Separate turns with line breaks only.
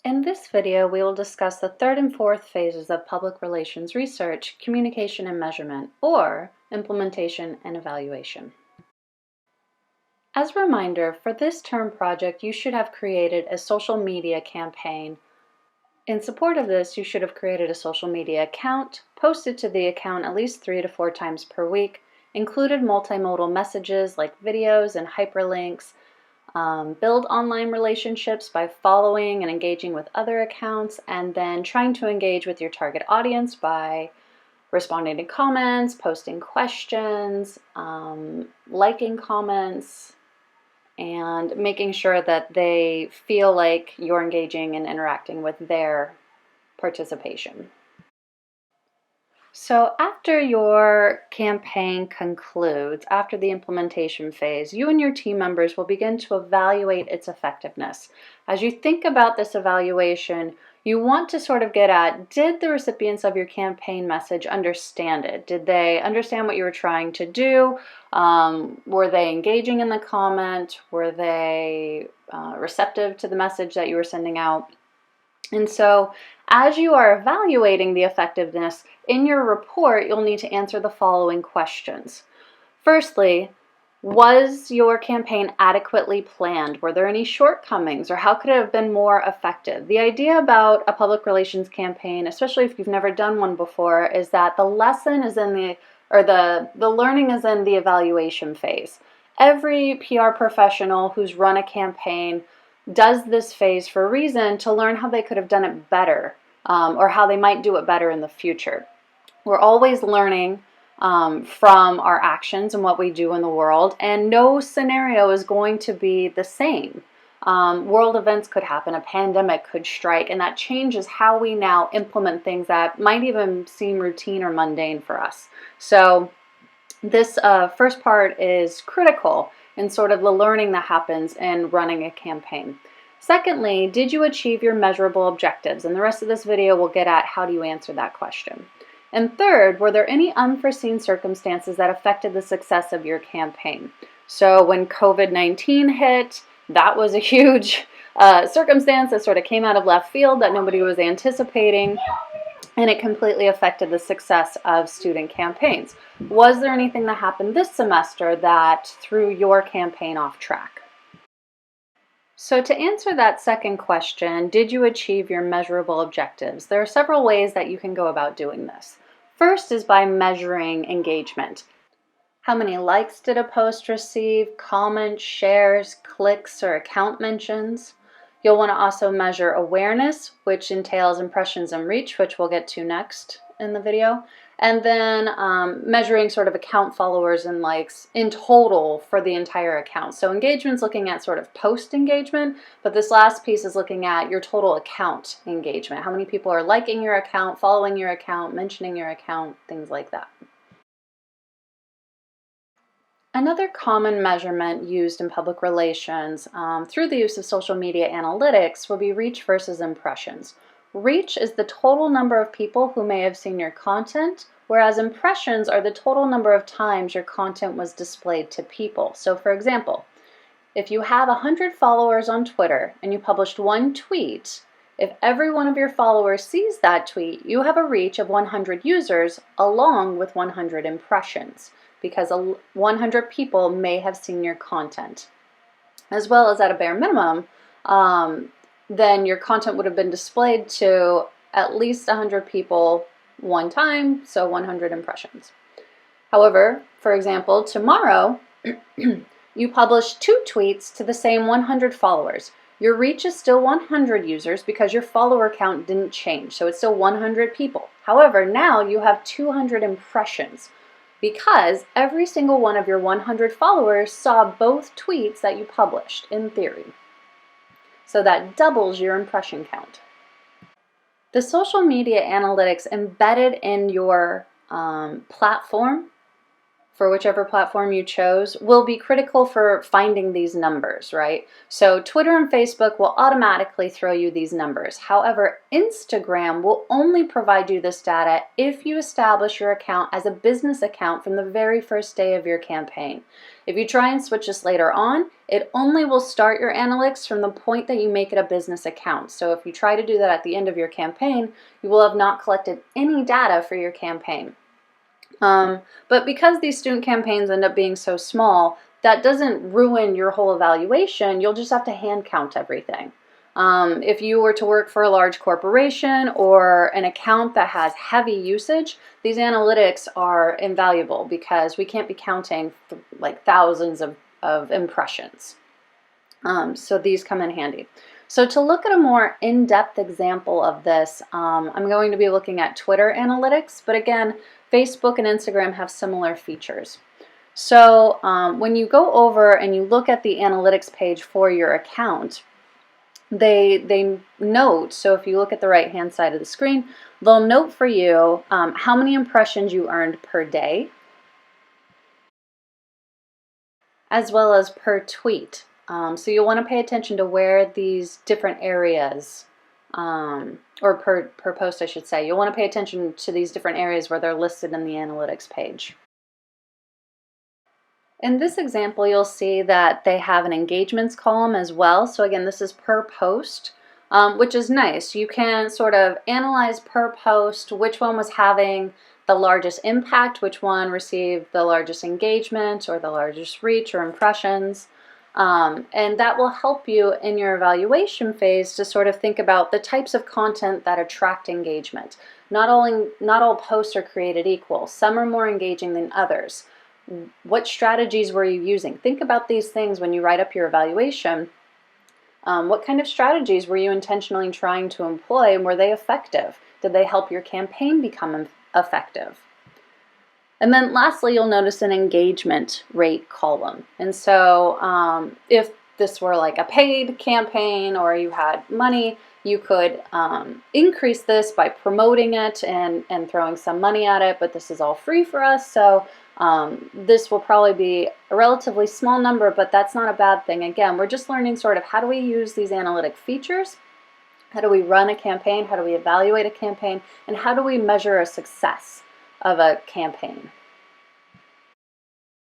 In this video, we will discuss the third and fourth phases of public relations research, communication and measurement, or implementation and evaluation. As a reminder, for this term project, you should have created a social media campaign. In support of this, you should have created a social media account, posted to the account at least 3 to 4 times per week, included multimodal messages like videos and hyperlinks, build online relationships by following and engaging with other accounts, and then trying to engage with your target audience by responding to comments, posting questions, liking comments, and making sure that they feel like you're engaging and interacting with their participation. So after your campaign concludes, after the implementation phase, you and your team members will begin to evaluate its effectiveness. As you think about this evaluation, you want to sort of get at, did the recipients of your campaign message understand it? Did they understand what you were trying to do? Were they engaging in the comment? Were they receptive to the message that you were sending out? And so as you are evaluating the effectiveness, in your report, you'll need to answer the following questions. Firstly, was your campaign adequately planned? Were there any shortcomings, or how could it have been more effective? The idea about a public relations campaign, especially if you've never done one before, is that the lesson is in the learning is in the evaluation phase. Every PR professional who's run a campaign does this phase for a reason, to learn how they could have done it better, or how they might do it better in the future. We're always learning from our actions and what we do in the world, and no scenario is going to be the same. World events could happen, a pandemic could strike, and that changes how we now implement things that might even seem routine or mundane for us. So this first part is critical in sort of the learning that happens in running a campaign. Secondly, did you achieve your measurable objectives? And the rest of this video will get at how do you answer that question. And third, were there any unforeseen circumstances that affected the success of your campaign? So when COVID-19 hit, that was a huge circumstance that sort of came out of left field that nobody was anticipating, and it completely affected the success of student campaigns. Was there anything that happened this semester that threw your campaign off track? So to answer that second question, did you achieve your measurable objectives? There are several ways that you can go about doing this. First is by measuring engagement. How many likes did a post receive, comments, shares, clicks, or account mentions? You'll want to also measure awareness, which entails impressions and reach, which we'll get to next in the video. And then measuring sort of account followers and likes in total for the entire account. So engagement's looking at sort of post engagement, but this last piece is looking at your total account engagement. How many people are liking your account, following your account, mentioning your account, things like that. Another common measurement used in public relations through the use of social media analytics will be reach versus impressions. Reach is the total number of people who may have seen your content, whereas impressions are the total number of times your content was displayed to people. So for example, if you have 100 followers on Twitter and you published one tweet, if every one of your followers sees that tweet, you have a reach of 100 users along with 100 impressions, because 100 people may have seen your content. As well as at a bare minimum, then your content would have been displayed to at least 100 people one time, so 100 impressions. However, for example, tomorrow you publish 2 tweets to the same 100 followers. Your reach is still 100 users because your follower count didn't change, so it's still 100 people. However, now you have 200 impressions, because every single one of your 100 followers saw both tweets that you published, in theory. So that doubles your impression count. The social media analytics embedded in your platform for whichever platform you chose will be critical for finding these numbers, right? So Twitter and Facebook will automatically throw you these numbers. However, Instagram will only provide you this data if you establish your account as a business account from the very first day of your campaign. If you try and switch this later on, it only will start your analytics from the point that you make it a business account. So if you try to do that at the end of your campaign, you will have not collected any data for your campaign. But because these student campaigns end up being so small, that doesn't ruin your whole evaluation. You'll just have to hand count everything. If you were to work for a large corporation or an account that has heavy usage, these analytics are invaluable because we can't be counting like thousands of impressions. So these come in handy. So to look at a more in-depth example of this, I'm going to be looking at Twitter analytics, but again, Facebook and Instagram have similar features. So when you go over and you look at the analytics page for your account, they note, so if you look at the right-hand side of the screen, they'll note for you how many impressions you earned per day, as well as per tweet. So you'll want to pay attention to where these different areas, or per post I should say, you'll want to pay attention to these different areas where they're listed in the analytics page. In this example, you'll see that they have an engagements column as well. So again, this is per post, which is nice. You can sort of analyze per post which one was having the largest impact, which one received the largest engagement or the largest reach or impressions. And that will help you in your evaluation phase to sort of think about the types of content that attract engagement. Not all posts are created equal. Some are more engaging than others. What strategies were you using? Think about these things when you write up your evaluation. What kind of strategies were you intentionally trying to employ, and were they effective? Did they help your campaign become effective? And then lastly, you'll notice an engagement rate column. And so if this were like a paid campaign or you had money, you could increase this by promoting it and throwing some money at it, but this is all free for us. So this will probably be a relatively small number, but that's not a bad thing. Again, we're just learning sort of how do we use these analytic features, how do we run a campaign, how do we evaluate a campaign, and how do we measure a success of a campaign.